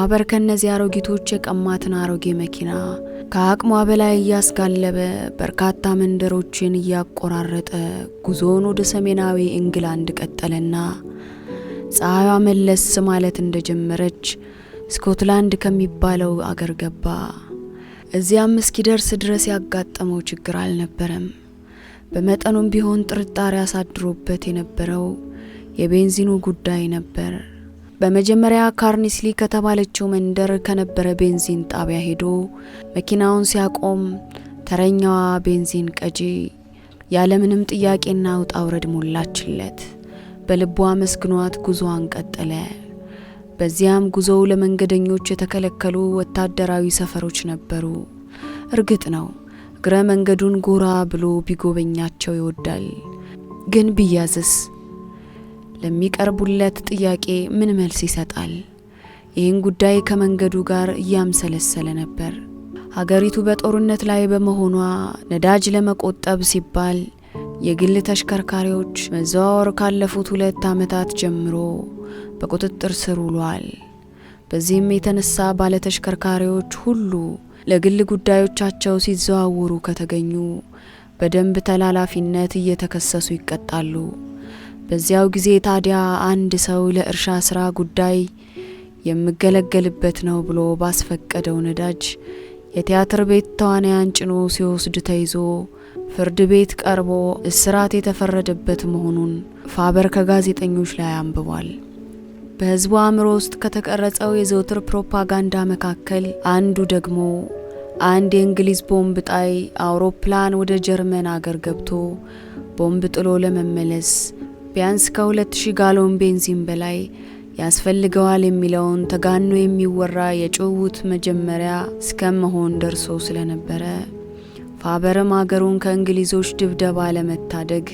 ፋበር ከነዚህ አሮጊቶች የቀማትን አሮጌ መኪና ከአቅሟ በላይ ያስጋለበ በርካታ መንደሮችን ያቆራረጠ ጉዞውን ወደ ሰሜናዊ እንግላንድ ቀጠለና ፀሐይዋ መለስ ማለት እንደጀመረች ስኮትላንድ ከሚባለው አገር ገባ። እዚያም እስኪደርስ ድረስ ያጋጠመው ችግር አልነበረም። በመጠኑም ቢሆን ጥርጣሬ አሳድሮበት የነበረው የቤንዚኑ ጉዳይ ነበር። በመጀመሪያ ካርኒስሊ ከተባለችው መንደር ከነበረ ቤንዚን ጣቢያ ሄዶ መኪናውን ሲያቆም ተረኛዋ ቤንዚን ቀጂ ያለምንም ጥያቄና ውጣ ውረድ ሞላችለት። በልቧ መስግኗት ጉዞዋን ቀጠለ። በዚያም ጉዞው ለመንገደኞች የተከለከሉ ወታደራዊ ሰፈሮች ነበሩ። እርግጥ ነው እግረ መንገዱን ጎራ ብሎ ቢጎበኛቸው ይወዳል። ግን ቢያዝስ? ለሚቀርቡለት ጥያቄ ምን መልስ ይሰጣል? ይህን ጉዳይ ከመንገዱ ጋር እያምሰለሰለ ነበር። ሀገሪቱ በጦርነት ላይ በመሆኗ ነዳጅ ለመቆጠብ ሲባል የግል ተሽከርካሪዎች መዘዋወር ካለፉት 2 ዓመታት ጀምሮ በቁጥጥር ስር ውሏል። በዚህም የተነሳ ባለ ተሽከርካሪዎች ሁሉ ለግል ጉዳዮቻቸው ሲዘዋወሩ ከተገኙ በደንብ ተላላፊነት እየተከሰሱ ይቀጣሉ። በዚያው ጊዜ ታዲያ አንድ ሰው ለእርሻ ስራ ጉዳይ የምገለገልበት ነው ብሎ ባስፈቀደው ነዳጅ የቲያትር ቤት ተዋናያን ጭኖ ሲወስድ ተይዞ ፍርድ ቤት ቀርቦ እስራት የተፈረደበት መሆኑን ፋበር ከጋዜጠኞች ላይ አንብቧል። በህዝቡ አእምሮ ውስጥ ከተቀረጸው የዘውትር ፕሮፓጋንዳ መካከል አንዱ ደግሞ አንድ የእንግሊዝ ቦምብ ጣይ አውሮፕላን ወደ ጀርመን አገር ገብቶ ቦምብ ጥሎ ለመመለስ ቢያንስ ከ2000 ጋሎን ቤንዚን በላይ ያስፈልገዋል የሚለውን ተጋኖ የሚወራ የጭውውት መጀመሪያ እስከመሆን ደርሶ ስለነበረ ፋበርም አገሩን ከእንግሊዞች ድብደባ ለመታደግ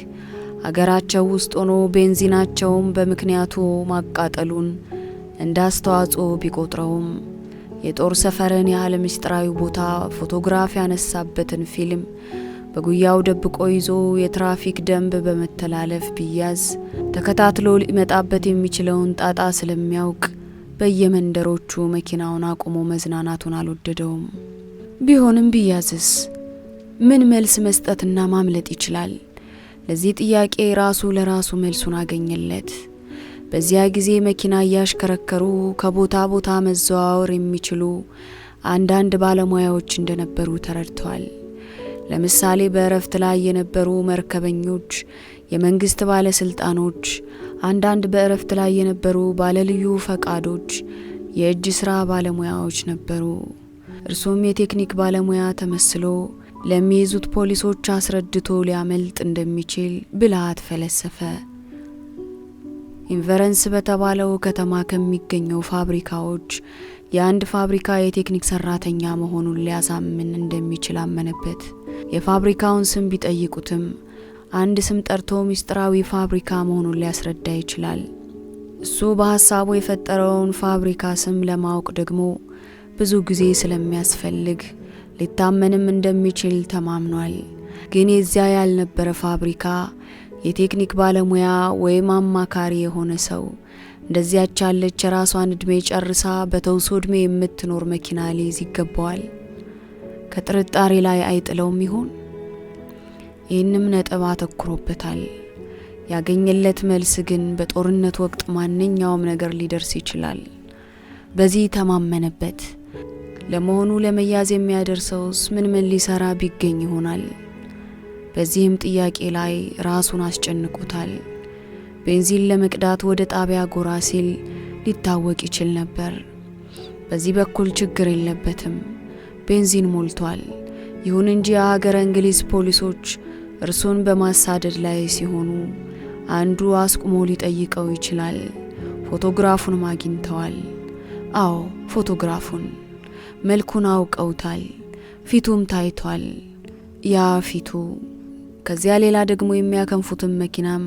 አገራቸው ውስጥ ሆኖ ቤንዚናቸውን በምክንያቱ ማቃጠሉን እንዳስተዋጽኦ ቢቆጥረውም የጦር ሰፈርን ያህል ምስጢራዊ ቦታ ፎቶግራፍ ያነሳበትን ፊልም በጉያው ደብቆ ይዞ የትራፊክ ደንብ በመተላለፍ ቢያዝ ተከታትሎ ሊመጣበት የሚችለውን ጣጣ ስለሚያውቅ በየመንደሮቹ መኪናውን አቁሞ መዝናናቱን አልወደደውም። ቢሆንም ቢያዝስ? ምን መልስ መስጠትና ማምለጥ ይችላል? ለዚህ ጥያቄ ራሱ ለራሱ መልሱን አገኘለት። በዚያ ጊዜ መኪና ያሽከረከሩ ከቦታ ቦታ መዘዋወር የሚችሉ አንዳንድ ባለሙያዎች እንደነበሩ ተረድቷል። ለምሳሌ በእረፍት ላይ የነበሩ መርከበኞች፣ የመንግስት ባለስልጣኖች፣ አንዳንድ በእረፍት ላይ የነበሩ ባለልዩ ፈቃዶች፣ የእጅ ስራ ባለሙያዎች ነበሩ። እርሱም የቴክኒክ ባለሙያ ተመስሎ ለሚይዙት ፖሊሶች አስረድቶ ሊያመልጥ እንደሚችል ብልሃት ፈለሰፈ። ኢንቨረንስ በተባለው ከተማ ከሚገኘው ፋብሪካዎች የአንድ ፋብሪካ የቴክኒክ ሰራተኛ መሆኑን ሊያሳምን እንደሚችል አመነበት። የፋብሪካውን ስም ቢጠይቁትም አንድ ስም ጠርቶ ምስጢራዊ ፋብሪካ መሆኑን ሊያስረዳ ይችላል። እሱ በሐሳቡ የፈጠረውን ፋብሪካ ስም ለማወቅ ደግሞ ብዙ ጊዜ ስለሚያስፈልግ ሊታመንም እንደሚችል ተማምኗል። ግን የዚያ ያልነበረ ፋብሪካ የቴክኒክ ባለሙያ ወይም አማካሪ የሆነ ሰው እንደዚያች ያለች ራሷን እድሜ ጨርሳ በተውሶ እድሜ የምትኖር መኪና ሊይዝ ይገባዋል? ከጥርጣሬ ላይ አይጥለውም ይሆን? ይህንም ነጥብ አተኩሮበታል። ያገኘለት መልስ ግን በጦርነት ወቅት ማንኛውም ነገር ሊደርስ ይችላል። በዚህ ተማመነበት። ለመሆኑ ለመያዝ የሚያደርሰውስ ምን ሊሰራ ቢገኝ ይሆናል? በዚህም ጥያቄ ላይ ራሱን አስጨንቆታል። ቤንዚን ለመቅዳት ወደ ጣቢያ ጎራ ሲል ሊታወቅ ይችል ነበር። በዚህ በኩል ችግር የለበትም፣ ቤንዚን ሞልቷል። ይሁን እንጂ የሀገረ እንግሊዝ ፖሊሶች እርሱን በማሳደድ ላይ ሲሆኑ አንዱ አስቁሞ ሊጠይቀው ይችላል። ፎቶግራፉን አግኝተዋል። አዎ ፎቶግራፉን፣ መልኩን አውቀውታል። ፊቱም ታይቷል። ያ ፊቱ። ከዚያ ሌላ ደግሞ የሚያከንፉትን መኪናም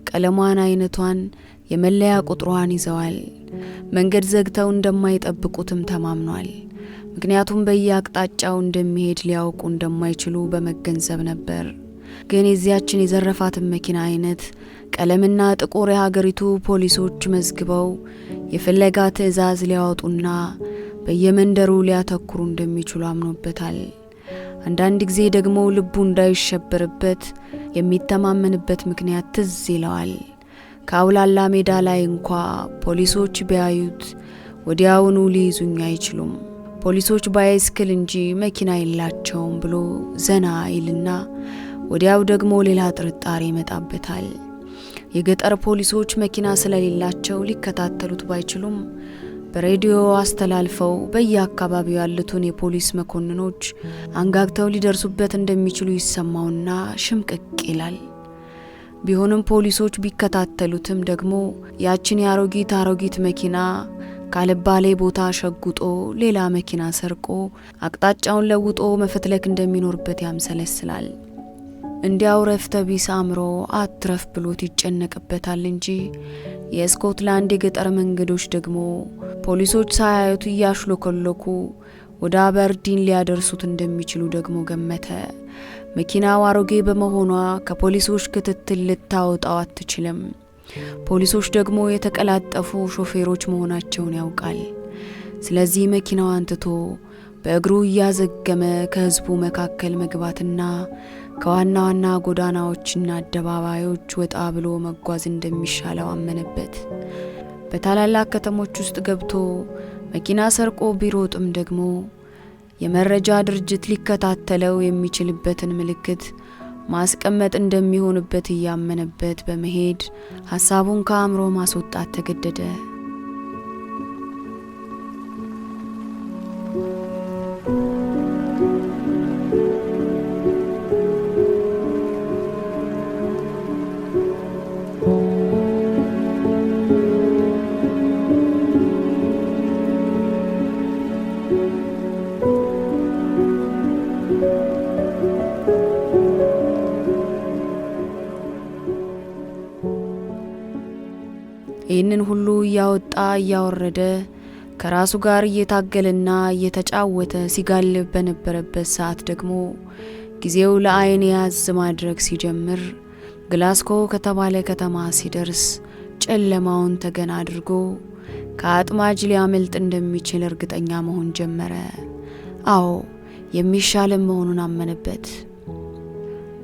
ቀለሟን፣ አይነቷን፣ የመለያ ቁጥሯን ይዘዋል። መንገድ ዘግተው እንደማይጠብቁትም ተማምኗል። ምክንያቱም በየአቅጣጫው እንደሚሄድ ሊያውቁ እንደማይችሉ በመገንዘብ ነበር። ግን የዚያችን የዘረፋትን መኪና አይነት ቀለምና ጥቁር የሀገሪቱ ፖሊሶች መዝግበው የፍለጋ ትዕዛዝ ሊያወጡና በየመንደሩ ሊያተኩሩ እንደሚችሉ አምኖበታል። አንዳንድ ጊዜ ደግሞ ልቡ እንዳይሸበርበት የሚተማመንበት ምክንያት ትዝ ይለዋል። ከአውላላ ሜዳ ላይ እንኳ ፖሊሶች ቢያዩት ወዲያውኑ ሊይዙኝ አይችሉም፣ ፖሊሶች ባይስክል እንጂ መኪና የላቸውም ብሎ ዘና ይልና ወዲያው ደግሞ ሌላ ጥርጣሬ ይመጣበታል። የገጠር ፖሊሶች መኪና ስለሌላቸው ሊከታተሉት ባይችሉም በሬዲዮ አስተላልፈው በየአካባቢው ያሉትን የፖሊስ መኮንኖች አንጋግተው ሊደርሱበት እንደሚችሉ ይሰማውና ሽምቅቅ ይላል። ቢሆንም ፖሊሶች ቢከታተሉትም ደግሞ ያችን የአሮጊት መኪና ካልባሌ ቦታ ሸጉጦ ሌላ መኪና ሰርቆ አቅጣጫውን ለውጦ መፈትለክ እንደሚኖርበት ያምሰለስላል። እንዲያው ረፍተ ቢስ አምሮ አትረፍ ብሎት ይጨነቅበታል እንጂ የስኮትላንድ የገጠር መንገዶች ደግሞ ፖሊሶች ሳያዩት እያሽሎከሎኩ ወደ አበርዲን ሊያደርሱት እንደሚችሉ ደግሞ ገመተ። መኪናው አሮጌ በመሆኗ ከፖሊሶች ክትትል ልታወጣው አትችልም። ፖሊሶች ደግሞ የተቀላጠፉ ሾፌሮች መሆናቸውን ያውቃል። ስለዚህ መኪናዋን ትቶ በእግሩ እያዘገመ ከህዝቡ መካከል መግባትና ከዋና ዋና ጎዳናዎችና አደባባዮች ወጣ ብሎ መጓዝ እንደሚሻለው አመነበት። በታላላቅ ከተሞች ውስጥ ገብቶ መኪና ሰርቆ ቢሮጥም ደግሞ የመረጃ ድርጅት ሊከታተለው የሚችልበትን ምልክት ማስቀመጥ እንደሚሆንበት እያመነበት በመሄድ ሐሳቡን ከአእምሮ ማስወጣት ተገደደ። ይህንን ሁሉ እያወጣ እያወረደ ከራሱ ጋር እየታገለና እየተጫወተ ሲጋልብ በነበረበት ሰዓት ደግሞ ጊዜው ለአይን ያዝ ማድረግ ሲጀምር ግላስኮ ከተባለ ከተማ ሲደርስ ጨለማውን ተገና አድርጎ ከአጥማጅ ሊያመልጥ እንደሚችል እርግጠኛ መሆን ጀመረ። አዎ የሚሻለም መሆኑን አመነበት።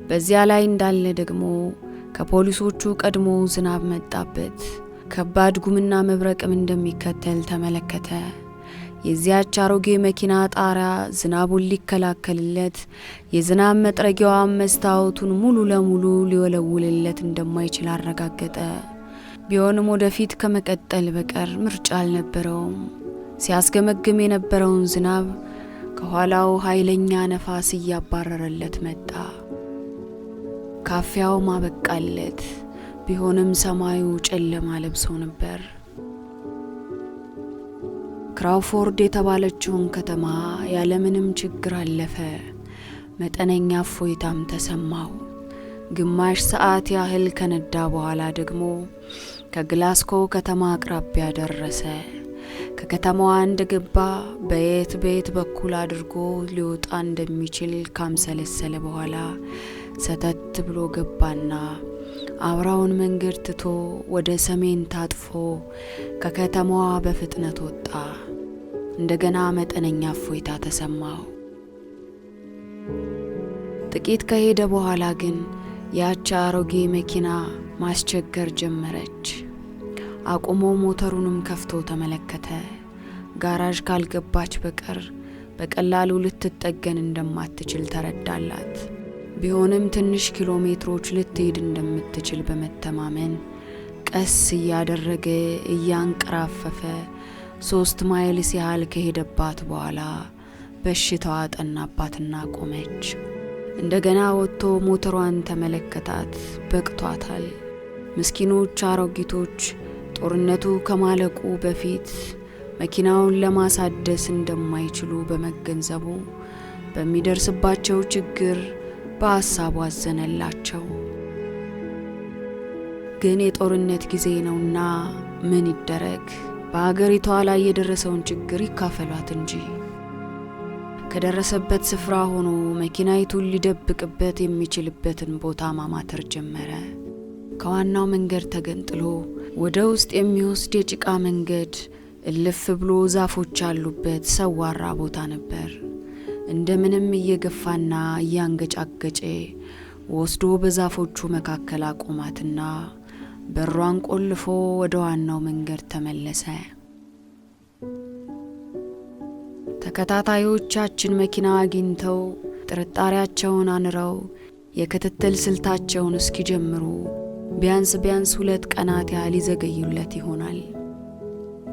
በዚያ ላይ እንዳለ ደግሞ ከፖሊሶቹ ቀድሞ ዝናብ መጣበት። ከባድ ጉምና መብረቅም እንደሚከተል ተመለከተ። የዚያች አሮጌ መኪና ጣሪያ ዝናቡን ሊከላከልለት የዝናብ መጥረጊያዋ መስታወቱን ሙሉ ለሙሉ ሊወለውልለት እንደማይችል አረጋገጠ። ቢሆንም ወደፊት ከመቀጠል በቀር ምርጫ አልነበረውም። ሲያስገመግም የነበረውን ዝናብ ከኋላው ኃይለኛ ነፋስ እያባረረለት መጣ። ካፊያው ማበቃለት። ቢሆንም ሰማዩ ጨለማ ለብሶ ነበር። ክራውፎርድ የተባለችውን ከተማ ያለምንም ችግር አለፈ። መጠነኛ እፎይታም ተሰማው። ግማሽ ሰዓት ያህል ከነዳ በኋላ ደግሞ ከግላስኮ ከተማ አቅራቢያ ደረሰ። ከከተማዋ እንደገባ በየት በኩል አድርጎ ሊወጣ እንደሚችል ካምሰለሰለ በኋላ ሰተት ብሎ ገባና አውራውን መንገድ ትቶ ወደ ሰሜን ታጥፎ ከከተማዋ በፍጥነት ወጣ። እንደገና መጠነኛ እፎይታ ተሰማው። ጥቂት ከሄደ በኋላ ግን ያቺ አሮጌ መኪና ማስቸገር ጀመረች። አቁሞ ሞተሩንም ከፍቶ ተመለከተ። ጋራዥ ካልገባች በቀር በቀላሉ ልትጠገን እንደማትችል ተረዳላት። ቢሆንም ትንሽ ኪሎ ሜትሮች ልትሄድ እንደምትችል በመተማመን ቀስ እያደረገ እያንቀራፈፈ 3 ማይልስ ያህል ከሄደባት በኋላ በሽታዋ ጠናባትና ቆመች። እንደገና ወጥቶ ሞተሯን ተመለከታት። በቅቷታል። ምስኪኖች አሮጊቶች ጦርነቱ ከማለቁ በፊት መኪናውን ለማሳደስ እንደማይችሉ በመገንዘቡ በሚደርስባቸው ችግር በሐሳቡ አዘነላቸው። ግን የጦርነት ጊዜ ነውና ምን ይደረግ፣ በአገሪቷ ላይ የደረሰውን ችግር ይካፈሏት እንጂ። ከደረሰበት ስፍራ ሆኖ መኪናይቱን ሊደብቅበት የሚችልበትን ቦታ ማማተር ጀመረ። ከዋናው መንገድ ተገንጥሎ ወደ ውስጥ የሚወስድ የጭቃ መንገድ እልፍ ብሎ ዛፎች ያሉበት ሰዋራ ቦታ ነበር። እንደምንም እየገፋና እያንገጫገጨ ወስዶ በዛፎቹ መካከል አቆማትና በሯን ቆልፎ ወደ ዋናው መንገድ ተመለሰ። ተከታታዮቻችን መኪና አግኝተው ጥርጣሬያቸውን አንረው የክትትል ስልታቸውን እስኪጀምሩ ቢያንስ 2 ቀናት ያህል ይዘገዩለት ይሆናል።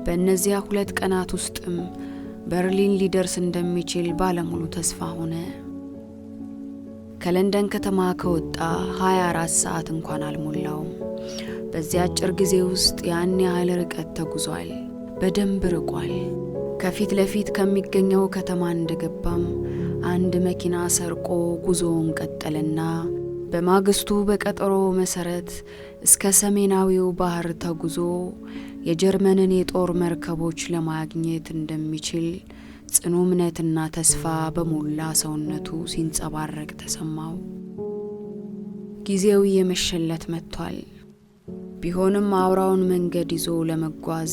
በእነዚያ 2 ቀናት ውስጥም በርሊን ሊደርስ እንደሚችል ባለሙሉ ተስፋ ሆነ። ከለንደን ከተማ ከወጣ 24 ሰዓት እንኳን አልሞላውም። በዚያ አጭር ጊዜ ውስጥ ያን ያህል ርቀት ተጉዟል። በደንብ ርቋል። ከፊት ለፊት ከሚገኘው ከተማ እንደገባም አንድ መኪና ሰርቆ ጉዞውን ቀጠለና በማግስቱ በቀጠሮ መሰረት እስከ ሰሜናዊው ባህር ተጉዞ የጀርመንን የጦር መርከቦች ለማግኘት እንደሚችል ጽኑ እምነትና ተስፋ በሞላ ሰውነቱ ሲንጸባረቅ ተሰማው። ጊዜው እየመሸለት መጥቷል። ቢሆንም አውራውን መንገድ ይዞ ለመጓዝ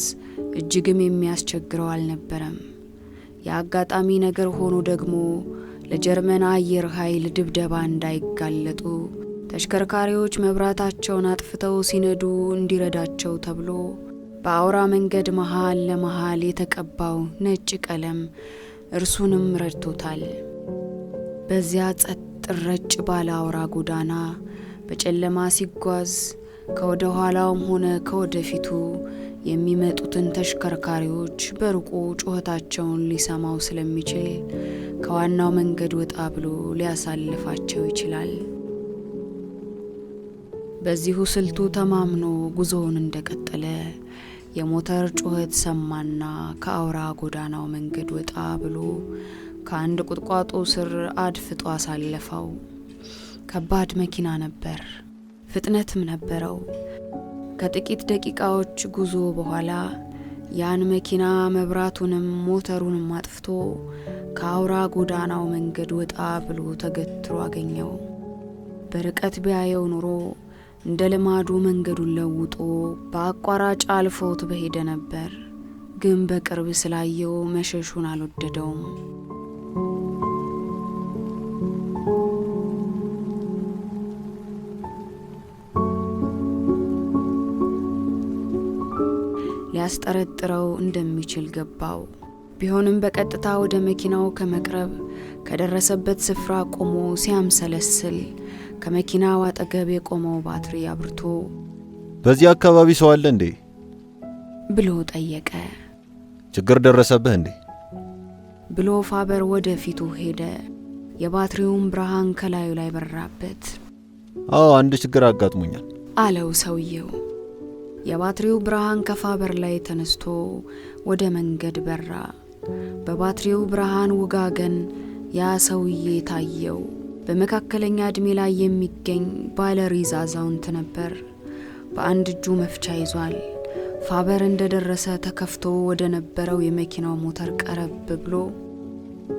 እጅግም የሚያስቸግረው አልነበረም። የአጋጣሚ ነገር ሆኖ ደግሞ ለጀርመን አየር ኃይል ድብደባ እንዳይጋለጡ ተሽከርካሪዎች መብራታቸውን አጥፍተው ሲነዱ እንዲረዳቸው ተብሎ በአውራ መንገድ መሃል ለመሃል የተቀባው ነጭ ቀለም እርሱንም ረድቶታል። በዚያ ጸጥ ረጭ ባለ አውራ ጎዳና በጨለማ ሲጓዝ ከወደ ኋላውም ሆነ ከወደ ፊቱ የሚመጡትን ተሽከርካሪዎች በሩቁ ጩኸታቸውን ሊሰማው ስለሚችል ከዋናው መንገድ ወጣ ብሎ ሊያሳልፋቸው ይችላል። በዚሁ ስልቱ ተማምኖ ጉዞውን እንደቀጠለ የሞተር ጩኸት ሰማና ከአውራ ጎዳናው መንገድ ወጣ ብሎ ከአንድ ቁጥቋጦ ስር አድፍጦ አሳለፈው። ከባድ መኪና ነበር፣ ፍጥነትም ነበረው። ከጥቂት ደቂቃዎች ጉዞ በኋላ ያን መኪና መብራቱንም ሞተሩንም አጥፍቶ ከአውራ ጎዳናው መንገድ ወጣ ብሎ ተገትሮ አገኘው። በርቀት ቢያየው ኑሮ እንደ ልማዱ መንገዱን ለውጦ በአቋራጭ አልፎት በሄደ ነበር። ግን በቅርብ ስላየው መሸሹን አልወደደውም። ሊያስጠረጥረው እንደሚችል ገባው። ቢሆንም በቀጥታ ወደ መኪናው ከመቅረብ ከደረሰበት ስፍራ ቆሞ ሲያምሰለስል ከመኪናው አጠገብ የቆመው ባትሪ አብርቶ በዚህ አካባቢ ሰው አለ እንዴ ብሎ ጠየቀ። ችግር ደረሰብህ እንዴ ብሎ ፋበር ወደ ፊቱ ሄደ። የባትሪውን ብርሃን ከላዩ ላይ በራበት። አዎ አንድ ችግር አጋጥሞኛል አለው ሰውየው። የባትሪው ብርሃን ከፋበር ላይ ተነስቶ ወደ መንገድ በራ። በባትሪው ብርሃን ውጋገን ያ ሰውዬ ታየው። በመካከለኛ እድሜ ላይ የሚገኝ ባለ ሪዝ አዛውንት ነበር። በአንድ እጁ መፍቻ ይዟል። ፋበር እንደደረሰ ተከፍቶ ወደ ነበረው የመኪናው ሞተር ቀረብ ብሎ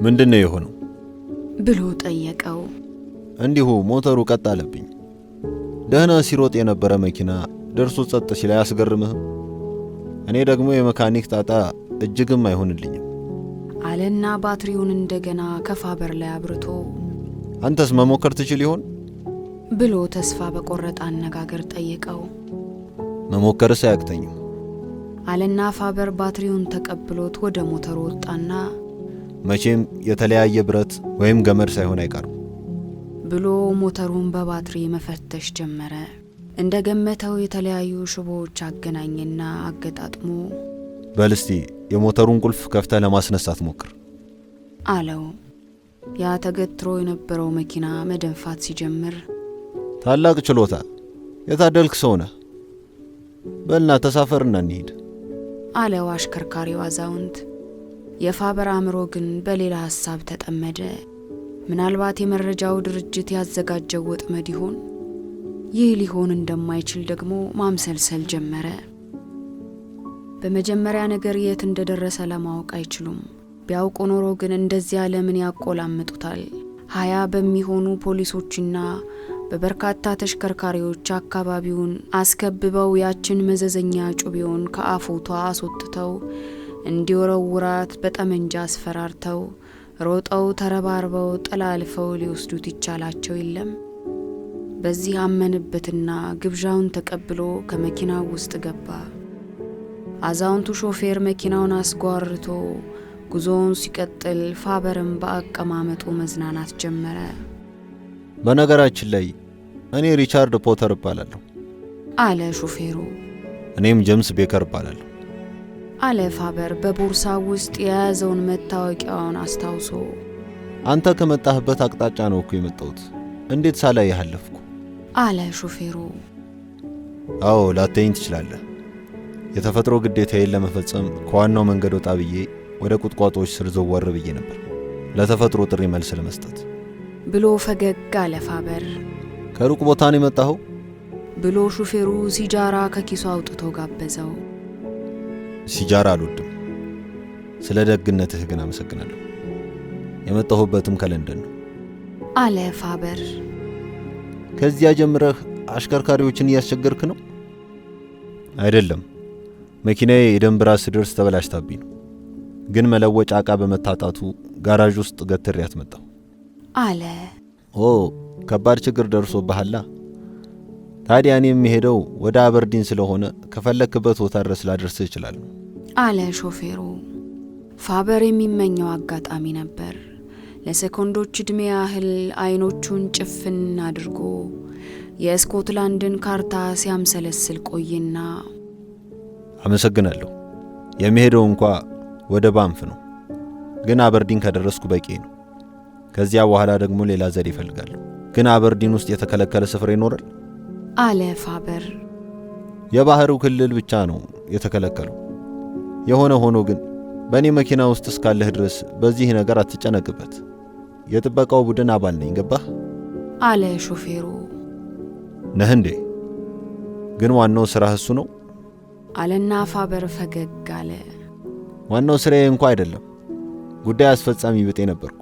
ምንድነው የሆነው ብሎ ጠየቀው። እንዲሁ ሞተሩ ቀጥ አለብኝ። ደህና ሲሮጥ የነበረ መኪና ደርሶ ጸጥ ሲል አያስገርምህም? እኔ ደግሞ የመካኒክ ጣጣ እጅግም አይሆንልኝም አለና ባትሪውን እንደገና ከፋበር ላይ አብርቶ አንተስ መሞከር ትችል ይሆን ብሎ ተስፋ በቆረጠ አነጋገር ጠየቀው። መሞከርስ አያቅተኝም አለና ፋበር ባትሪውን ተቀብሎት ወደ ሞተሩ ወጣና መቼም የተለያየ ብረት ወይም ገመድ ሳይሆን አይቀርም ብሎ ሞተሩን በባትሪ መፈተሽ ጀመረ። እንደገመተው የተለያዩ ሽቦዎች አገናኘና አገጣጥሞ በልስቲ የሞተሩን ቁልፍ ከፍተህ ለማስነሳት ሞክር አለው። ያ ተገትሮ የነበረው መኪና መደንፋት ሲጀምር ታላቅ ችሎታ የታደልክ ሰው ነህ፣ በልና ተሳፈርና እንሂድ አለው አሽከርካሪው አዛውንት። የፋበር አእምሮ ግን በሌላ ሐሳብ ተጠመደ። ምናልባት የመረጃው ድርጅት ያዘጋጀው ወጥመድ ይሆን? ይህ ሊሆን እንደማይችል ደግሞ ማምሰልሰል ጀመረ። በመጀመሪያ ነገር የት እንደደረሰ ለማወቅ አይችሉም። ቢያውቁ ኖሮ ግን እንደዚያ ለምን ያቆላምጡታል? 20 በሚሆኑ ፖሊሶችና በበርካታ ተሽከርካሪዎች አካባቢውን አስከብበው ያችን መዘዘኛ ጩቤውን ከአፎቷ አስወጥተው እንዲወረውራት በጠመንጃ አስፈራርተው ሮጠው ተረባርበው ጠላልፈው ሊወስዱት ይቻላቸው የለም? በዚህ አመንበትና ግብዣውን ተቀብሎ ከመኪናው ውስጥ ገባ። አዛውንቱ ሾፌር መኪናውን አስጓርቶ ጉዞውን ሲቀጥል ፋበርም በአቀማመጡ መዝናናት ጀመረ። በነገራችን ላይ እኔ ሪቻርድ ፖተር እባላለሁ አለ ሾፌሩ። እኔም ጄምስ ቤከር እባላለሁ አለ ፋበር በቦርሳው ውስጥ የያዘውን መታወቂያውን አስታውሶ። አንተ ከመጣህበት አቅጣጫ ነው እኮ የመጣሁት፣ እንዴት ሳላይህ አለፍኩ? አለ ሾፌሩ። አዎ ላተኝ ትችላለህ። የተፈጥሮ ግዴታዬን ለመፈጸም ከዋናው መንገድ ወጣ ብዬ ወደ ቁጥቋጦዎች ስር ዘወር ብዬ ነበር፣ ለተፈጥሮ ጥሪ መልስ ለመስጠት ብሎ ፈገግ አለ ፋበር። ከሩቅ ቦታ ነው የመጣኸው? ብሎ ሾፌሩ ሲጃራ ከኪሱ አውጥቶ ጋበዘው። ሲጃራ አልወድም፣ ስለ ደግነትህ ግን አመሰግናለሁ። የመጣሁበትም ከለንደን ነው አለ ፋበር። ከዚያ ጀምረህ አሽከርካሪዎችን እያስቸገርክ ነው? አይደለም፣ መኪናዬ የደንብራ ስደርስ ተበላሽታብኝ ነው፣ ግን መለወጫ ዕቃ በመታጣቱ ጋራዥ ውስጥ ገትሬያት መጣሁ አለ። ኦ ከባድ ችግር ደርሶብሃላ? ታዲያ እኔ የምሄደው ወደ አበርዲን ስለሆነ ከፈለክበት ቦታ ድረስ ላደርስህ እችላለሁ አለ ሾፌሩ። ፋበር የሚመኘው አጋጣሚ ነበር። ለሴኮንዶች ዕድሜ ያህል አይኖቹን ጭፍን አድርጎ የስኮትላንድን ካርታ ሲያምሰለስል ቆይና አመሰግናለሁ፣ የሚሄደው እንኳ ወደ ባንፍ ነው፣ ግን አበርዲን ከደረስኩ በቂ ነው። ከዚያ በኋላ ደግሞ ሌላ ዘዴ እፈልጋለሁ። ግን አበርዲን ውስጥ የተከለከለ ስፍራ ይኖራል? አለ ፋበር። የባህሩ ክልል ብቻ ነው የተከለከለው። የሆነ ሆኖ ግን በእኔ መኪና ውስጥ እስካለህ ድረስ በዚህ ነገር አትጨነቅበት። የጥበቃው ቡድን አባል ነኝ፣ ገባህ? አለ ሾፌሩ። ነህ እንዴ? ግን ዋናው ስራህ እሱ ነው አለና ፋበር ፈገግ አለ። ዋናው ስራዬ እንኳ አይደለም፣ ጉዳይ አስፈጻሚ ብጤ ነበርኩ።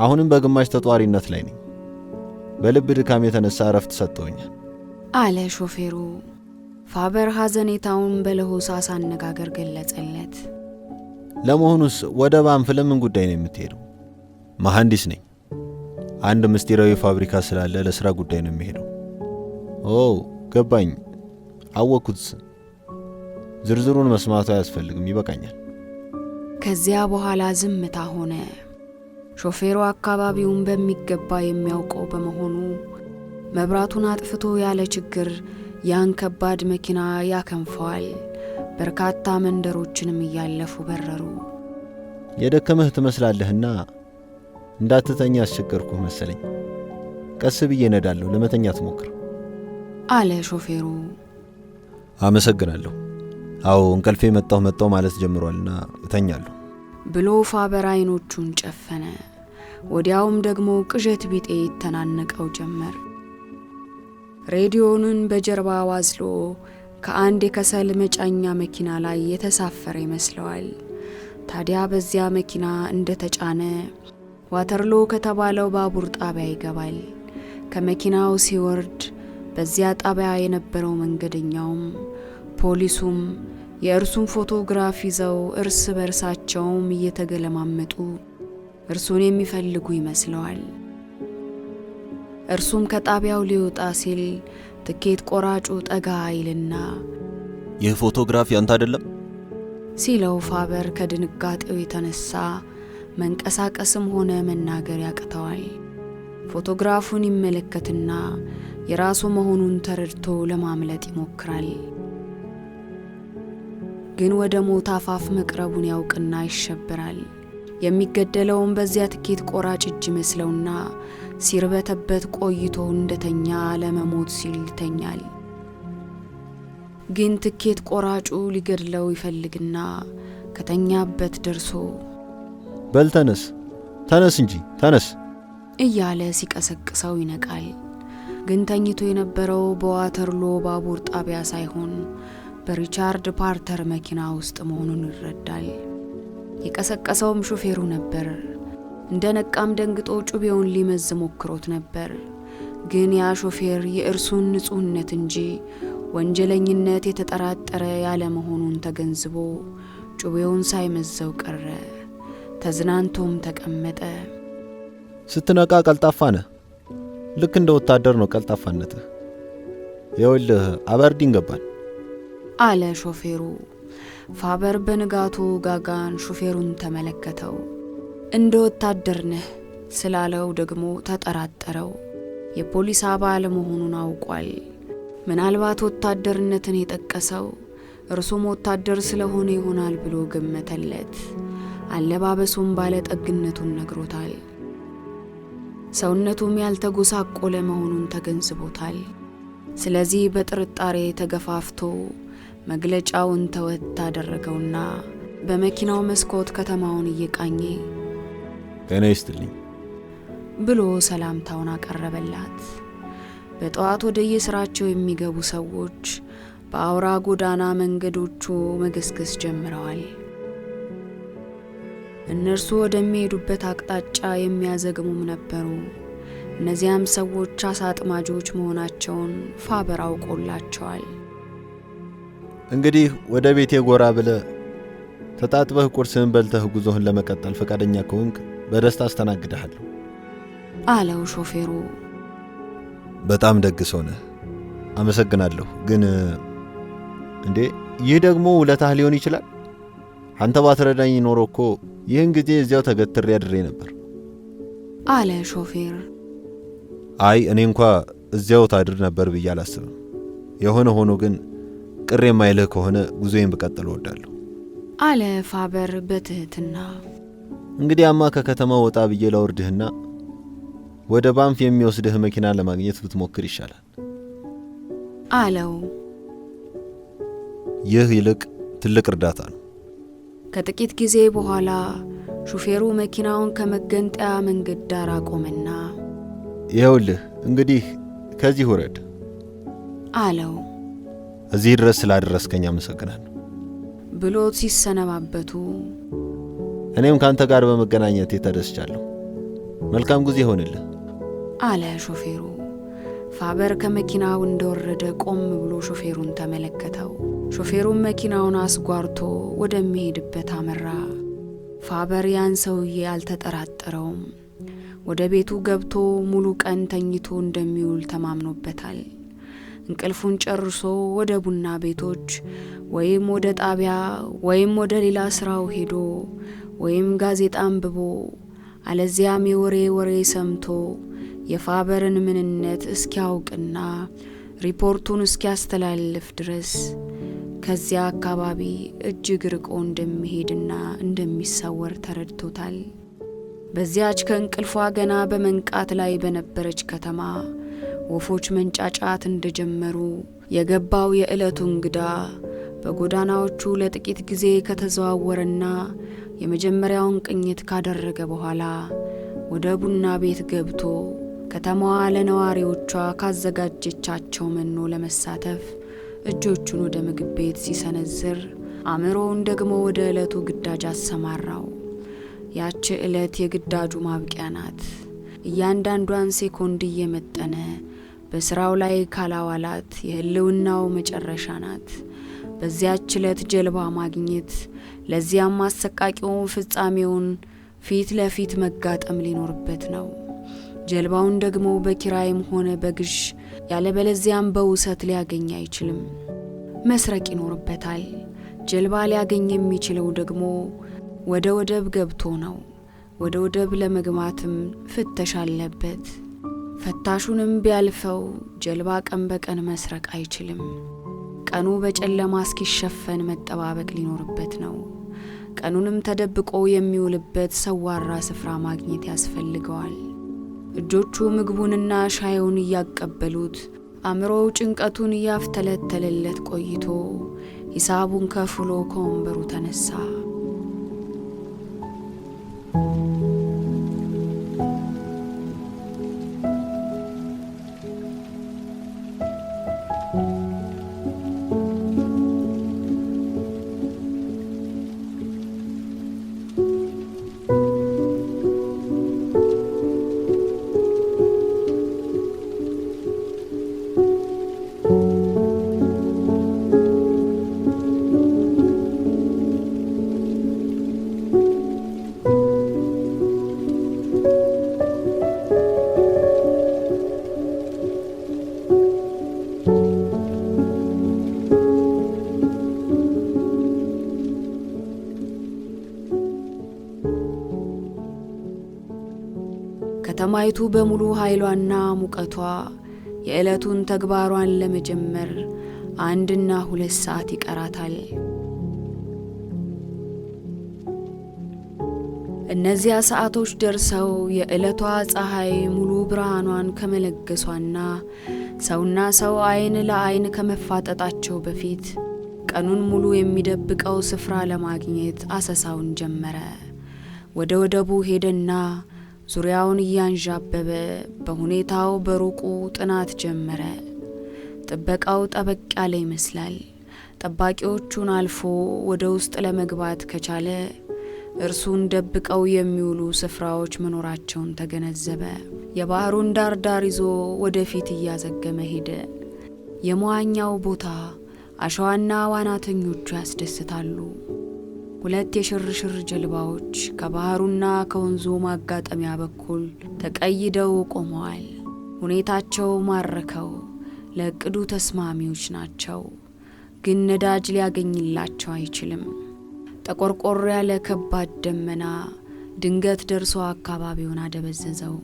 አሁንም በግማሽ ተጧሪነት ላይ ነኝ። በልብ ድካም የተነሳ እረፍት ሰጥተውኛል አለ ሾፌሩ። ፋበር ሐዘኔታውን በለሆሳስ አነጋገር ገለጸለት። ለመሆኑስ ወደ ባንፍ ለምን ጉዳይ ነው የምትሄደው? መሐንዲስ ነኝ። አንድ ምስጢራዊ ፋብሪካ ስላለ ለሥራ ጉዳይ ነው የሚሄደው። ኦ ገባኝ፣ አወኩት። ዝርዝሩን መስማቱ አያስፈልግም፣ ይበቃኛል። ከዚያ በኋላ ዝምታ ሆነ። ሾፌሩ አካባቢውን በሚገባ የሚያውቀው በመሆኑ መብራቱን አጥፍቶ ያለ ችግር ያን ከባድ መኪና ያከንፈዋል። በርካታ መንደሮችንም እያለፉ በረሩ። የደከመህ ትመስላለህና እንዳትተኛ አስቸገርኩህ መሰለኝ። ቀስ ብዬ እነዳለሁ፣ ለመተኛት ሞክር አለ ሾፌሩ። አመሰግናለሁ። አዎ እንቅልፌ መጣሁ ማለት ጀምሯልና እተኛለሁ ብሎ ፋበር አይኖቹን ጨፈነ። ወዲያውም ደግሞ ቅዠት ቢጤ ይተናነቀው ጀመር። ሬዲዮኑን በጀርባ ዋዝሎ ከአንድ የከሰል መጫኛ መኪና ላይ የተሳፈረ ይመስለዋል። ታዲያ በዚያ መኪና እንደተጫነ ዋተርሎ ከተባለው ባቡር ጣቢያ ይገባል። ከመኪናው ሲወርድ በዚያ ጣቢያ የነበረው መንገደኛውም ፖሊሱም የእርሱን ፎቶግራፍ ይዘው እርስ በርሳቸውም እየተገለማመጡ እርሱን የሚፈልጉ ይመስለዋል። እርሱም ከጣቢያው ሊወጣ ሲል ትኬት ቆራጩ ጠጋ ይልና ይህ ፎቶግራፍ ያንተ አይደለም ሲለው ፋበር ከድንጋጤው የተነሳ መንቀሳቀስም ሆነ መናገር ያቅተዋል። ፎቶግራፉን ይመለከትና የራሱ መሆኑን ተረድቶ ለማምለጥ ይሞክራል። ግን ወደ ሞት አፋፍ መቅረቡን ያውቅና ይሸበራል። የሚገደለውም በዚያ ትኬት ቆራጭ እጅ መስለውና ሲርበተበት ቆይቶ እንደተኛ ለመሞት ሲል ይተኛል። ግን ትኬት ቆራጩ ሊገድለው ይፈልግና ከተኛበት ደርሶ በል ተነስ እንጂ ተነስ እያለ ሲቀሰቅሰው ይነቃል። ግን ተኝቶ የነበረው በዋተርሎ ባቡር ጣቢያ ሳይሆን በሪቻርድ ፓርተር መኪና ውስጥ መሆኑን ይረዳል። የቀሰቀሰውም ሹፌሩ ነበር። እንደነቃም ደንግጦ ጩቤውን ሊመዝ ሞክሮት ነበር። ግን ያ ሾፌር የእርሱን ንጹህነት እንጂ ወንጀለኝነት የተጠራጠረ ያለ መሆኑን ተገንዝቦ ጩቤውን ሳይመዘው ቀረ። ተዝናንቶም ተቀመጠ። ስትነቃ ቀልጣፋ ነህ። ልክ እንደ ወታደር ነው ቀልጣፋነትህ። ይኸውልህ አበርዲን ገባን አለ ሾፌሩ። ፋበር በንጋቱ ጋጋን ሾፌሩን ተመለከተው። እንደ ወታደር ነህ ስላለው ደግሞ ተጠራጠረው። የፖሊስ አባል መሆኑን አውቋል። ምናልባት ወታደርነትን የጠቀሰው እርሱም ወታደር ስለሆነ ይሆናል ብሎ ገመተለት። አለባበሱም ባለጠግነቱን ነግሮታል። ሰውነቱም ያልተጎሳቆለ መሆኑን ተገንዝቦታል። ስለዚህ በጥርጣሬ ተገፋፍቶ መግለጫውን ተወት አደረገውና በመኪናው መስኮት ከተማውን እየቃኘ ጤና ይስጥልኝ ብሎ ሰላምታውን አቀረበላት። በጠዋት ወደ የስራቸው የሚገቡ ሰዎች በአውራ ጎዳና መንገዶቹ መገስገስ ጀምረዋል። እነርሱ ወደሚሄዱበት አቅጣጫ የሚያዘግሙም ነበሩ። እነዚያም ሰዎች አሳጥማጆች መሆናቸውን ፋበር አውቆላቸዋል። እንግዲህ ወደ ቤቴ ጎራ ብለህ ተጣጥበህ ቁርስህን በልተህ ጉዞህን ለመቀጠል ፈቃደኛ ከሆንክ በደስታ አስተናግድሃለሁ አለው ሾፌሩ። በጣም ደግ ሰው ነህ፣ አመሰግናለሁ። ግን እንዴ ይህ ደግሞ ውለታህ ሊሆን ይችላል? አንተ ባትረዳኝ ኖሮ እኮ ይህን ጊዜ እዚያው ተገትሬ ያድሬ ነበር አለ ሾፌር። አይ እኔ እንኳ እዚያው ታድር ነበር ብዬ አላስብም። የሆነ ሆኖ ግን ቅሬ የማይልህ ከሆነ ጉዞዬን ብቀጥል እወዳለሁ አለ ፋበር በትህትና። እንግዲህ አማ ከከተማ ወጣ ብዬ ላውርድህና ወደ ባንፍ የሚወስድህ መኪና ለማግኘት ብትሞክር ይሻላል አለው። ይህ ይልቅ ትልቅ እርዳታ ነው። ከጥቂት ጊዜ በኋላ ሹፌሩ መኪናውን ከመገንጠያ መንገድ ዳር አቆመና ይኸውልህ እንግዲህ ከዚህ ውረድ አለው። እዚህ ድረስ ስላደረስከኝ አመሰግናለሁ ብሎት ሲሰነባበቱ እኔም ካንተ ጋር በመገናኘት ተደስቻለሁ። መልካም ጊዜ ይሆንልህ አለ ሾፌሩ። ፋበር ከመኪናው እንደወረደ ቆም ብሎ ሾፌሩን ተመለከተው። ሾፌሩም መኪናውን አስጓርቶ ወደሚሄድበት አመራ። ፋበር ያን ሰውዬ አልተጠራጠረውም። ወደ ቤቱ ገብቶ ሙሉ ቀን ተኝቶ እንደሚውል ተማምኖበታል። እንቅልፉን ጨርሶ ወደ ቡና ቤቶች ወይም ወደ ጣቢያ ወይም ወደ ሌላ ስራው ሄዶ ወይም ጋዜጣ አንብቦ አለዚያም የወሬ ሰምቶ የፋበርን ምንነት እስኪያውቅና ሪፖርቱን እስኪያስተላልፍ ድረስ ከዚያ አካባቢ እጅግ ርቆ እንደሚሄድና እንደሚሰወር ተረድቶታል። በዚያች ከእንቅልፏ ገና በመንቃት ላይ በነበረች ከተማ ወፎች መንጫጫት እንደጀመሩ የገባው የዕለቱ እንግዳ በጎዳናዎቹ ለጥቂት ጊዜ ከተዘዋወረና የመጀመሪያውን ቅኝት ካደረገ በኋላ ወደ ቡና ቤት ገብቶ ከተማዋ ለነዋሪዎቿ ካዘጋጀቻቸው መኖ ለመሳተፍ እጆቹን ወደ ምግብ ቤት ሲሰነዝር አእምሮውን ደግሞ ወደ ዕለቱ ግዳጅ አሰማራው። ያቺ ዕለት የግዳጁ ማብቂያ ናት። እያንዳንዷን ሴኮንድ እየመጠነ በስራው ላይ ካላዋላት የህልውናው መጨረሻ ናት። በዚያች ዕለት ጀልባ ማግኘት፣ ለዚያም አሰቃቂውን ፍጻሜውን ፊት ለፊት መጋጠም ሊኖርበት ነው። ጀልባውን ደግሞ በኪራይም ሆነ በግዥ ያለበለዚያም በውሰት ሊያገኝ አይችልም። መስረቅ ይኖርበታል። ጀልባ ሊያገኝ የሚችለው ደግሞ ወደ ወደብ ገብቶ ነው። ወደ ወደብ ለመግባትም ፍተሻ አለበት። ፈታሹንም ቢያልፈው ጀልባ ቀን በቀን መስረቅ አይችልም። ቀኑ በጨለማ እስኪሸፈን መጠባበቅ ሊኖርበት ነው። ቀኑንም ተደብቆ የሚውልበት ሰዋራ ስፍራ ማግኘት ያስፈልገዋል። እጆቹ ምግቡንና ሻዩን እያቀበሉት አእምሮው ጭንቀቱን እያፍተለተለለት ቆይቶ ሂሳቡን ከፍሎ ከወንበሩ ተነሳ። ከተማይቱ በሙሉ ኃይሏና ሙቀቷ የዕለቱን ተግባሯን ለመጀመር 1 እና 2 ሰዓት ይቀራታል። እነዚያ ሰዓቶች ደርሰው የዕለቷ ፀሐይ ሙሉ ብርሃኗን ከመለገሷና ሰውና ሰው አይን ለአይን ከመፋጠጣቸው በፊት ቀኑን ሙሉ የሚደብቀው ስፍራ ለማግኘት አሰሳውን ጀመረ። ወደ ወደቡ ሄደና ዙሪያውን እያንዣበበ በሁኔታው በሩቁ ጥናት ጀመረ። ጥበቃው ጠበቅ ያለ ይመስላል። ጠባቂዎቹን አልፎ ወደ ውስጥ ለመግባት ከቻለ እርሱን ደብቀው የሚውሉ ስፍራዎች መኖራቸውን ተገነዘበ። የባህሩን ዳር ይዞ ወደፊት እያዘገመ ሄደ። የመዋኛው ቦታ አሸዋና ዋናተኞቹ ያስደስታሉ። 2 የሽርሽር ጀልባዎች ከባህሩና ከወንዙ ማጋጠሚያ በኩል ተቀይደው ቆመዋል። ሁኔታቸው ማረከው። ለእቅዱ ተስማሚዎች ናቸው፣ ግን ነዳጅ ሊያገኝላቸው አይችልም። ጠቆርቆር ያለ ከባድ ደመና ድንገት ደርሶ አካባቢውን አደበዘዘው።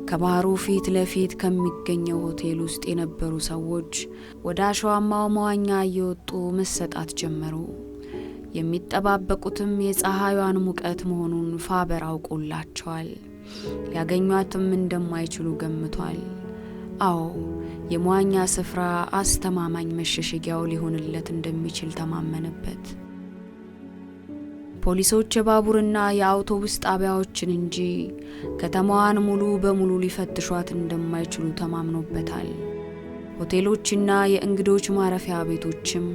ከባህሩ ፊት ለፊት ከሚገኘው ሆቴል ውስጥ የነበሩ ሰዎች ወደ አሸዋማው መዋኛ እየወጡ መሰጣት ጀመሩ። የሚጠባበቁትም የፀሐዩን ሙቀት መሆኑን ፋበር አውቆላቸዋል። ሊያገኟትም እንደማይችሉ ገምቷል። አዎ፣ የመዋኛ ስፍራ አስተማማኝ መሸሸጊያው ሊሆንለት እንደሚችል ተማመነበት። ፖሊሶች የባቡርና የአውቶቡስ ጣቢያዎችን እንጂ ከተማዋን ሙሉ በሙሉ ሊፈትሿት እንደማይችሉ ተማምኖበታል። ሆቴሎችና የእንግዶች ማረፊያ ቤቶችም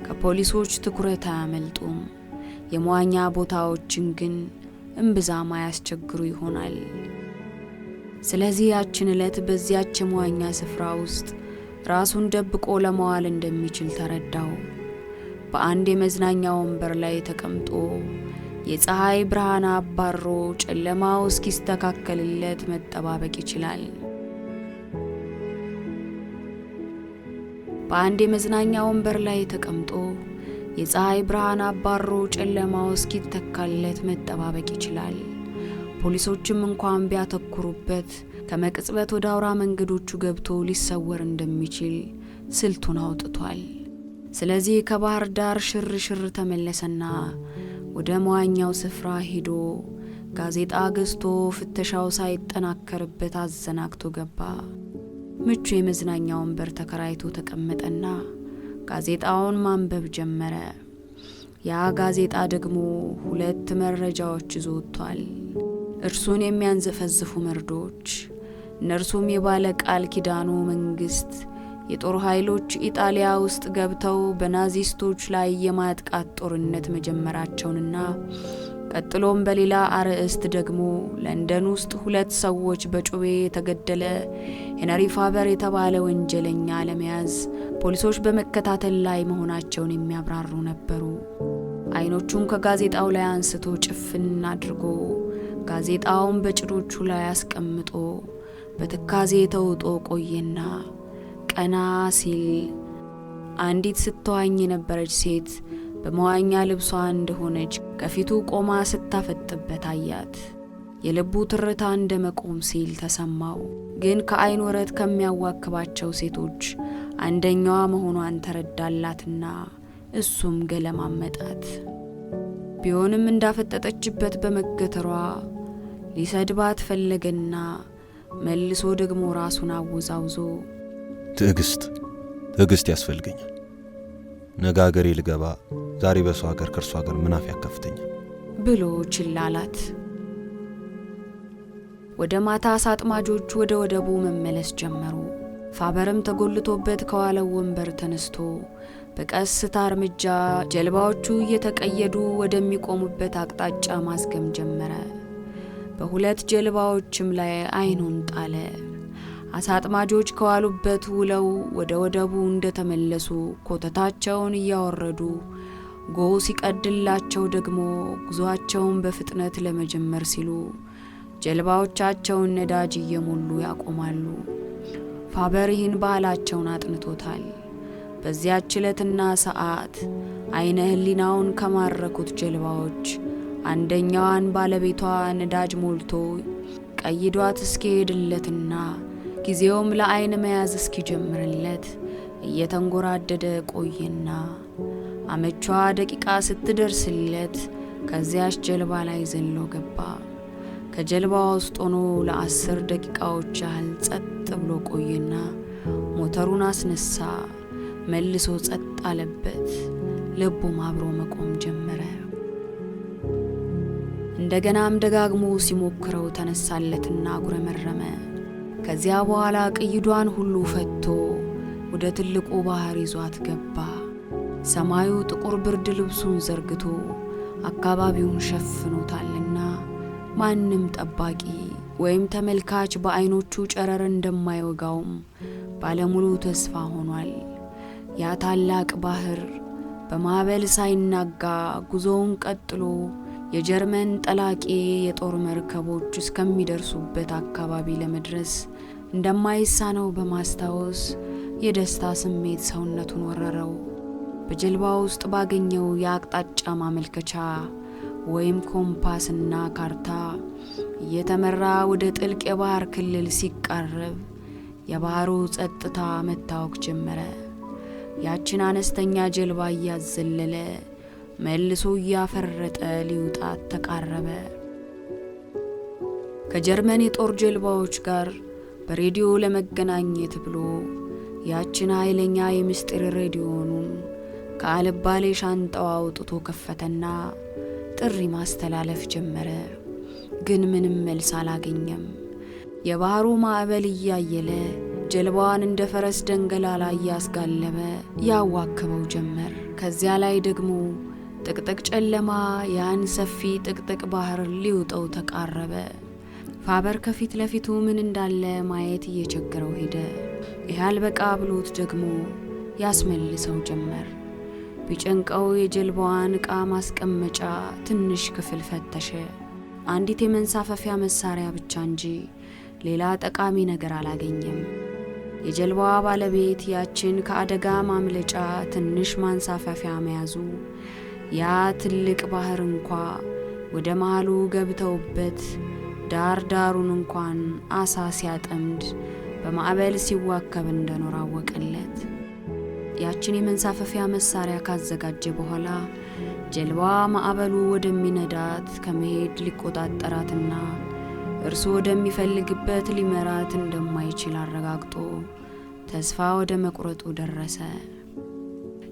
ከፖሊሶች ትኩረት አያመልጡም። የመዋኛ ቦታዎችን ግን እምብዛም አያስቸግሩ ይሆናል። ስለዚህ ያችን ዕለት በዚያች የመዋኛ ስፍራ ውስጥ ራሱን ደብቆ ለመዋል እንደሚችል ተረዳው። በአንድ የመዝናኛ ወንበር ላይ ተቀምጦ የፀሐይ ብርሃን አባሮ ጨለማው እስኪስተካከልለት መጠባበቅ ይችላል። በአንድ የመዝናኛ ወንበር ላይ ተቀምጦ የፀሐይ ብርሃን አባሮ ጨለማው እስኪተካከልለት መጠባበቅ ይችላል። ፖሊሶችም እንኳን ቢያተኩሩበት ከመቅጽበት ወደ አውራ መንገዶቹ ገብቶ ሊሰወር እንደሚችል ስልቱን አውጥቷል። ስለዚህ ከባህር ዳር ሽርሽር ተመለሰና ወደ መዋኛው ስፍራ ሄዶ ጋዜጣ ገዝቶ ፍተሻው ሳይጠናከርበት አዘናግቶ ገባ። ምቹ የመዝናኛ ወንበር ተከራይቶ ተቀመጠና ጋዜጣውን ማንበብ ጀመረ። ያ ጋዜጣ ደግሞ 2 መረጃዎች ይዞ ወጥቷል። እርሱን የሚያንዘፈዝፉ መርዶች። እነርሱም የባለ ቃል ኪዳኑ መንግስት የጦር ኃይሎች ኢጣሊያ ውስጥ ገብተው በናዚስቶች ላይ የማጥቃት ጦርነት መጀመራቸውንና ቀጥሎም በሌላ አርዕስት ደግሞ ለንደን ውስጥ 2 ሰዎች በጩቤ የተገደለ ሄነሪ ፋበር የተባለ ወንጀለኛ ለመያዝ ፖሊሶች በመከታተል ላይ መሆናቸውን የሚያብራሩ ነበሩ። አይኖቹን ከጋዜጣው ላይ አንስቶ ጭፍን አድርጎ ጋዜጣውን በጭዶቹ ላይ አስቀምጦ በትካዜ ተውጦ ቆየና ቀና ሲል አንዲት ስትዋኝ የነበረች ሴት በመዋኛ ልብሷ እንደሆነች ከፊቱ ቆማ ስታፈጥበት አያት። የልቡ ትርታ እንደመቆም ሲል ተሰማው። ግን ከአይን ወረት ከሚያዋክባቸው ሴቶች አንደኛዋ መሆኗን ተረዳላትና እሱም ገለማመጣት። ቢሆንም እንዳፈጠጠችበት በመገተሯ ሊሰድባት ፈለገና መልሶ ደግሞ ራሱን አወዛውዞ ትዕግስት ያስፈልገኛል። ነገ አገሬ ልገባ፣ ዛሬ በሰው ሀገር ከእርሷ ሀገር ምናፍ ያከፍተኛል ብሎ ችላላት። ወደ ማታ አሳጥማጆች ወደ ወደቡ መመለስ ጀመሩ። ፋበርም ተጎልቶበት ከዋለው ወንበር ተነስቶ በቀስታ እርምጃ ጀልባዎቹ እየተቀየዱ ወደሚቆሙበት አቅጣጫ ማዝገም ጀመረ። በ2 ጀልባዎችም ላይ አይኑን ጣለ። አሳጥማጆች ከዋሉበት ውለው ወደ ወደቡ እንደተመለሱ ኮተታቸውን እያወረዱ ጎህ ሲቀድላቸው ደግሞ ጉዞአቸውን በፍጥነት ለመጀመር ሲሉ ጀልባዎቻቸውን ነዳጅ እየሞሉ ያቆማሉ። ፋበር ይህን ባህላቸውን አጥንቶታል። በዚያች ዕለትና ሰዓት አይነ ህሊናውን ከማረኩት ጀልባዎች አንደኛዋን ባለቤቷ ነዳጅ ሞልቶ ቀይዷት እስኪሄድለትና ጊዜውም ለዓይን መያዝ እስኪጀምርለት እየተንጎራደደ ቆየና አመቿ ደቂቃ ስትደርስለት ከዚያች ጀልባ ላይ ዘሎ ገባ። ከጀልባው ውስጥ ሆኖ ለ10 ደቂቃዎች ያህል ጸጥ ብሎ ቆየና ሞተሩን አስነሳ። መልሶ ጸጥ አለበት። ልቡም አብሮ መቆም ጀመረ። እንደገናም ደጋግሞ ሲሞክረው ተነሳለትና ጉረመረመ። ከዚያ በኋላ ቅይዷን ሁሉ ፈቶ ወደ ትልቁ ባህር ይዟት ገባ። ሰማዩ ጥቁር ብርድ ልብሱን ዘርግቶ አካባቢውን ሸፍኖታልና ማንም ጠባቂ ወይም ተመልካች በአይኖቹ ጨረር እንደማይወጋውም ባለሙሉ ተስፋ ሆኗል። ያ ታላቅ ባህር በማዕበል ሳይናጋ ጉዞውን ቀጥሎ የጀርመን ጠላቂ የጦር መርከቦች እስከሚደርሱበት አካባቢ ለመድረስ እንደማይሳነው በማስታወስ የደስታ ስሜት ሰውነቱን ወረረው። በጀልባ ውስጥ ባገኘው የአቅጣጫ ማመልከቻ ወይም ኮምፓስና ካርታ እየተመራ ወደ ጥልቅ የባህር ክልል ሲቃረብ የባህሩ ጸጥታ መታወክ ጀመረ። ያችን አነስተኛ ጀልባ እያዘለለ መልሶ እያፈረጠ ሊውጣት ተቃረበ። ከጀርመን የጦር ጀልባዎች ጋር በሬዲዮ ለመገናኘት ብሎ ያችን ኃይለኛ የምስጢር ሬዲዮኑን ከአልባሌ ሻንጣው አውጥቶ ከፈተና ጥሪ ማስተላለፍ ጀመረ። ግን ምንም መልስ አላገኘም። የባህሩ ማዕበል እያየለ ጀልባዋን እንደ ፈረስ ደንገላላ እያስጋለበ ያዋክበው ጀመር። ከዚያ ላይ ደግሞ ጥቅጥቅ ጨለማ ያን ሰፊ ጥቅጥቅ ባህር ሊውጠው ተቃረበ። ፋበር ከፊት ለፊቱ ምን እንዳለ ማየት እየቸገረው ሄደ። ይሃል በቃ ብሎት ደግሞ ያስመልሰው ጀመር። ቢጨንቀው የጀልባዋን ዕቃ ማስቀመጫ ትንሽ ክፍል ፈተሸ። አንዲት የመንሳፈፊያ መሳሪያ ብቻ እንጂ ሌላ ጠቃሚ ነገር አላገኘም። የጀልባዋ ባለቤት ያችን ከአደጋ ማምለጫ ትንሽ ማንሳፈፊያ መያዙ ያ ትልቅ ባህር እንኳ ወደ መሃሉ ገብተውበት ዳር ዳሩን እንኳን አሳ ሲያጠምድ በማዕበል ሲዋከብ እንደኖር አወቀለት። ያችን የመንሳፈፊያ መሳሪያ ካዘጋጀ በኋላ ጀልባዋ ማዕበሉ ወደሚነዳት ከመሄድ ሊቆጣጠራትና እርሱ ወደሚፈልግበት ሊመራት እንደማይችል አረጋግጦ ተስፋ ወደ መቁረጡ ደረሰ።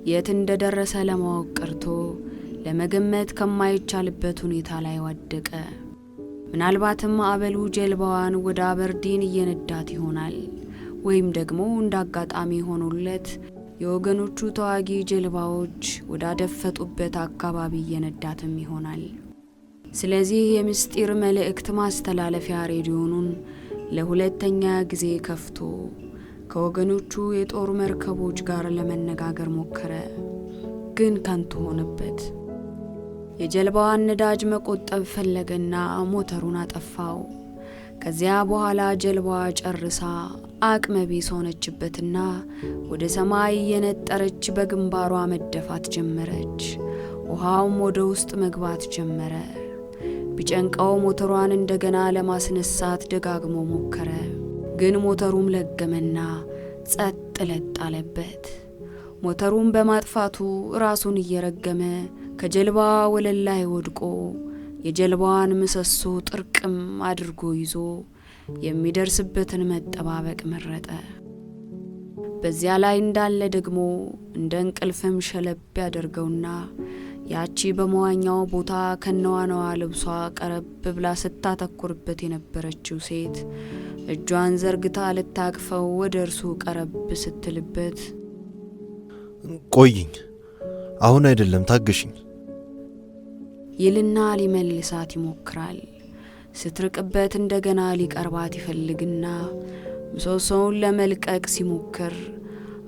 የት እንደደረሰ ለማወቅ ቀርቶ ለመገመት ከማይቻልበት ሁኔታ ላይ ወደቀ። ምናልባትም ማዕበሉ ጀልባዋን ወደ አበርዲን እየነዳት ይሆናል፣ ወይም ደግሞ እንዳጋጣሚ ሆኖለት የወገኖቹ ተዋጊ ጀልባዎች ወዳደፈጡበት አካባቢ እየነዳትም ይሆናል። ስለዚህ የምስጢር መልእክት ማስተላለፊያ ሬዲዮኑን ለሁለተኛ ጊዜ ከፍቶ ከወገኖቹ የጦር መርከቦች ጋር ለመነጋገር ሞከረ። ግን ከንቱ ሆነበት። የጀልባዋን ነዳጅ መቆጠብ ፈለገና ሞተሩን አጠፋው። ከዚያ በኋላ ጀልባዋ ጨርሳ አቅመ ቢስ ሆነችበትና ወደ ሰማይ የነጠረች በግንባሯ መደፋት ጀመረች። ውሃውም ወደ ውስጥ መግባት ጀመረ። ቢጨንቀው ሞተሯን እንደገና ለማስነሳት ደጋግሞ ሞከረ። ግን ሞተሩም ለገመና ጸጥ ለጥ አለበት። ሞተሩን በማጥፋቱ ራሱን እየረገመ ከጀልባ ወለል ላይ ወድቆ የጀልባዋን ምሰሶ ጥርቅም አድርጎ ይዞ የሚደርስበትን መጠባበቅ መረጠ። በዚያ ላይ እንዳለ ደግሞ እንደ እንቅልፍም ሸለብ ያደርገውና ያቺ በመዋኛው ቦታ ከነዋናዋ ልብሷ ቀረብ ብላ ስታተኩርበት የነበረችው ሴት እጇን ዘርግታ ልታቅፈው ወደ እርሱ ቀረብ ስትልበት ቆይኝ፣ አሁን አይደለም ታገሽኝ ይልና ሊመልሳት ይሞክራል። ስትርቅበት እንደገና ሊቀርባት ይፈልግና ምሰሶውን ለመልቀቅ ሲሞክር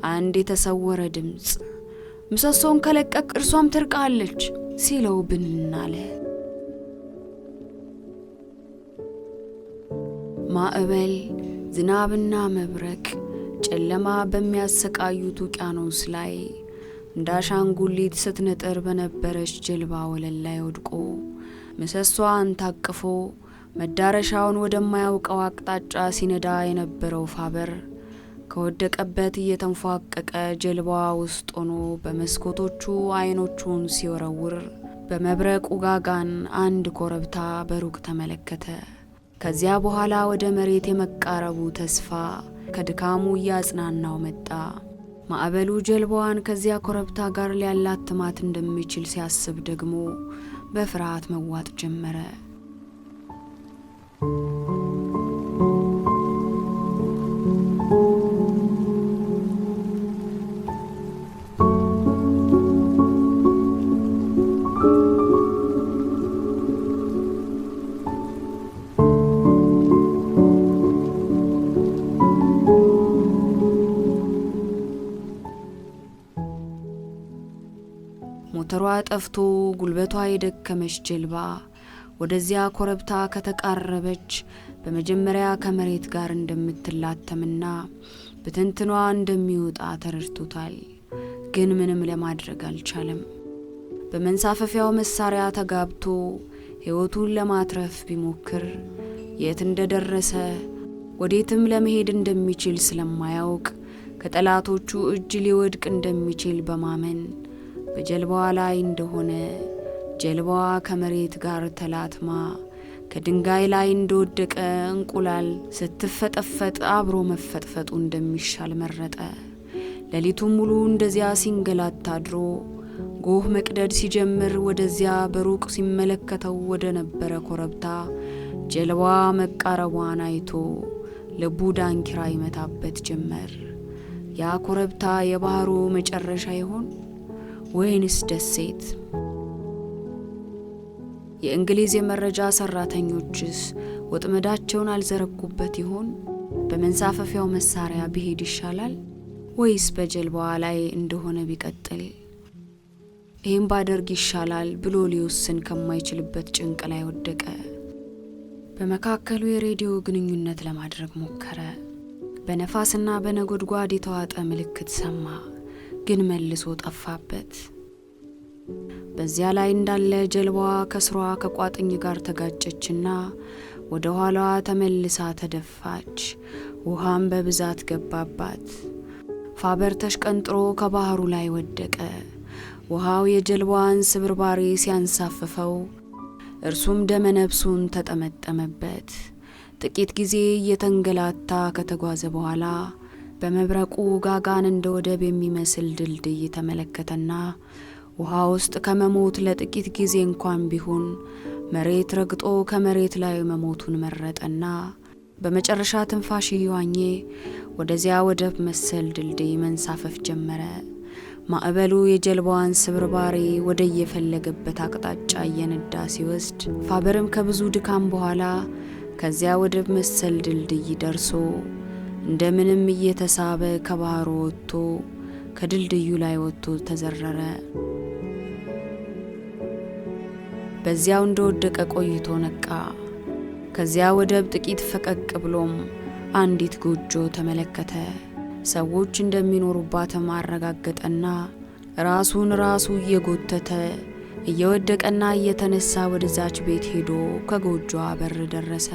አንድ የተሰወረ ድምጽ ምሰሶውን ከለቀቅ እርሷም ትርቃለች ሲለው ብንናለ። ማዕበል፣ ዝናብና መብረቅ ጨለማ በሚያሰቃዩት ውቅያኖስ ላይ እንዳሻንጉሊት ስትነጥር በነበረች ጀልባ ወለል ላይ ወድቆ ምሰሷን ታቅፎ መዳረሻውን ወደማያውቀው አቅጣጫ ሲነዳ የነበረው ፋበር ከወደቀበት እየተንፏቀቀ ጀልባዋ ውስጥ ሆኖ በመስኮቶቹ አይኖቹን ሲወረውር በመብረቁ ጋጋን አንድ ኮረብታ በሩቅ ተመለከተ። ከዚያ በኋላ ወደ መሬት የመቃረቡ ተስፋ ከድካሙ እያጽናናው መጣ። ማዕበሉ ጀልባዋን ከዚያ ኮረብታ ጋር ሊያላትማት እንደሚችል ሲያስብ ደግሞ በፍርሃት መዋጥ ጀመረ። ሞተሯ ጠፍቶ ጉልበቷ የደከመች ጀልባ ወደዚያ ኮረብታ ከተቃረበች በመጀመሪያ ከመሬት ጋር እንደምትላተምና በትንትኗ እንደሚወጣ ተረድቶታል። ግን ምንም ለማድረግ አልቻለም። በመንሳፈፊያው መሳሪያ ተጋብቶ ሕይወቱን ለማትረፍ ቢሞክር የት እንደደረሰ ወዴትም ለመሄድ እንደሚችል ስለማያውቅ ከጠላቶቹ እጅ ሊወድቅ እንደሚችል በማመን በጀልባዋ ላይ እንደሆነ ጀልባዋ ከመሬት ጋር ተላትማ ከድንጋይ ላይ እንደወደቀ እንቁላል ስትፈጠፈጥ አብሮ መፈጥፈጡ እንደሚሻል መረጠ። ሌሊቱን ሙሉ እንደዚያ ሲንገላታ አድሮ ጎህ መቅደድ ሲጀምር ወደዚያ በሩቅ ሲመለከተው ወደ ነበረ ኮረብታ ጀልባዋ መቃረቧን አይቶ ልቡ ዳንኪራ ይመታበት ጀመር። ያ ኮረብታ የባህሩ መጨረሻ ይሆን ወይንስ ደሴት? የእንግሊዝ የመረጃ ሰራተኞችስ ወጥመዳቸውን አልዘረጉበት ይሆን? በመንሳፈፊያው መሳሪያ ቢሄድ ይሻላል ወይስ በጀልባዋ ላይ እንደሆነ ቢቀጥል? ይህም ባደርግ ይሻላል ብሎ ሊወስን ከማይችልበት ጭንቅ ላይ ወደቀ። በመካከሉ የሬዲዮ ግንኙነት ለማድረግ ሞከረ። በነፋስና በነጎድጓድ የተዋጠ ምልክት ሰማ፣ ግን መልሶ ጠፋበት። በዚያ ላይ እንዳለ ጀልባዋ ከስሯ ከቋጥኝ ጋር ተጋጨችና ወደ ኋላዋ ተመልሳ ተደፋች። ውሃም በብዛት ገባባት። ፋበር ተሽቀንጥሮ ከባህሩ ላይ ወደቀ። ውሃው የጀልባዋን ስብርባሪ ሲያንሳፍፈው እርሱም ደመነፍሱን ተጠመጠመበት። ጥቂት ጊዜ እየተንገላታ ከተጓዘ በኋላ በመብረቁ ጋጋን እንደ ወደብ የሚመስል ድልድይ ተመለከተና ውሃ ውስጥ ከመሞት ለጥቂት ጊዜ እንኳን ቢሆን መሬት ረግጦ ከመሬት ላይ መሞቱን መረጠና በመጨረሻ ትንፋሽ እየዋኘ ወደዚያ ወደብ መሰል ድልድይ መንሳፈፍ ጀመረ። ማዕበሉ የጀልባዋን ስብርባሪ ወደ የፈለገበት አቅጣጫ እየነዳ ሲወስድ ፋበርም ከብዙ ድካም በኋላ ከዚያ ወደብ መሰል ድልድይ ደርሶ እንደምንም እየተሳበ ከባህሩ ወጥቶ ከድልድዩ ላይ ወጥቶ ተዘረረ። በዚያው እንደወደቀ ቆይቶ ነቃ። ከዚያ ወደብ ጥቂት ፈቀቅ ብሎም አንዲት ጎጆ ተመለከተ። ሰዎች እንደሚኖሩባት ማረጋገጠና ራሱን ራሱ እየጎተተ እየወደቀና እየተነሳ ወደዛች ቤት ሄዶ ከጎጆዋ በር ደረሰ።